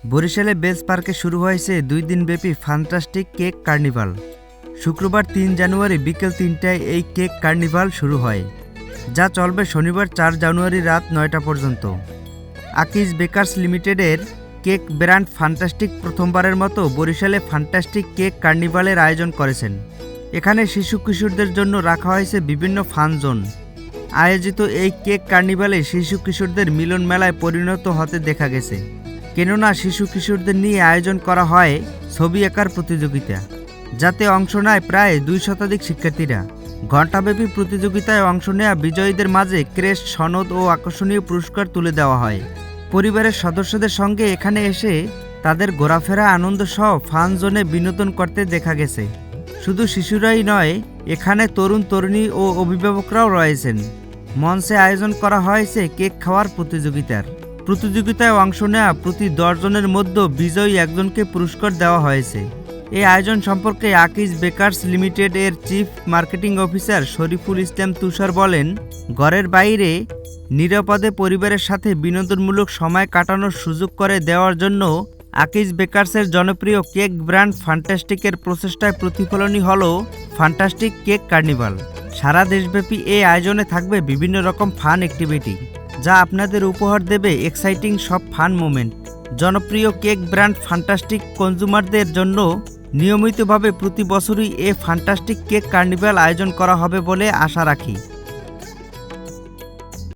বরিশালে বেজ পার্কে শুরু হয়েছে 2 দিনব্যাপী ফ্যান্টাস্টিক কেক কার্নিভাল। শুক্রবার 3 জানুয়ারি বিকেল 3টায় এই কেক কার্নিভাল শুরু হয়, যা চলবে শনিবার 4 জানুয়ারি রাত 9টা পর্যন্ত। আকিজ বেকার্স লিমিটেডের কেক ব্র্যান্ড ফ্যান্টাস্টিক প্রথমবারের মতো বরিশালে ফ্যান্টাস্টিক কেক কার্নিভালের আয়োজন করেছেন। এখানে শিশু কিশোরদের জন্য রাখা হয়েছে বিভিন্ন ফান জোন। আয়োজিত এই কেক কার্নিভালে শিশু কিশোরদের মিলন মেলায় পরিণত হতে দেখা গেছে, কেননা শিশু কিশোরদের নিয়ে আয়োজন করা হয় ছবি আঁকার প্রতিযোগিতা, যাতে অংশ নেয় প্রায় 2 শতাধিক শিক্ষার্থীরা। ঘণ্টাব্যাপী প্রতিযোগিতায় অংশ নেওয়া বিজয়ীদের মাঝে ক্রেস্ট, সনদ ও আকর্ষণীয় পুরস্কার তুলে দেওয়া হয়। পরিবারের সদস্যদের সঙ্গে এখানে এসে তাদের ঘোরাফেরা আনন্দ সহ ফান জোনে বিনোদন করতে দেখা গেছে। শুধু শিশুরাই নয়, এখানে তরুণ তরুণী ও অভিভাবকরাও রয়েছেন। মঞ্চে আয়োজন করা হয়েছে কেক খাওয়ার প্রতিযোগিতায় অংশ নেওয়া প্রতি 10 জনের মধ্যে বিজয়ী একজনকে পুরস্কার দেওয়া হয়েছে। এই আয়োজন সম্পর্কে আকিজ বেকার্স লিমিটেড এর chief marketing officer Shariful Islam তুষার বলেন, ঘরের বাইরে নিরাপদে পরিবারের সাথে বিনোদনমূলক সময় কাটানোর সুযোগ করে দেওয়ার জন্য আকিজ বেকার্সের জনপ্রিয় কেক ব্র্যান্ড ফ্যান্টাস্টিকের প্রচেষ্টায় প্রতিফলনই হলো ফ্যান্টাস্টিক কেক কার্নিভাল। সারা দেশব্যাপী এই আয়োজনে থাকবে বিভিন্ন রকম ফান অ্যাক্টিভিটি, যা আপনাদের উপহার দেবে এক্সাইটিং সব ফান মোমেন্ট। জনপ্রিয় কেক ব্র্যান্ড ফ্যান্টাস্টিক কনজুমারদের জন্য নিয়মিতভাবে প্রতি বছরই এ ফ্যান্টাস্টিক কেক কার্নিভাল আয়োজন করা হবে বলে আশা রাখি।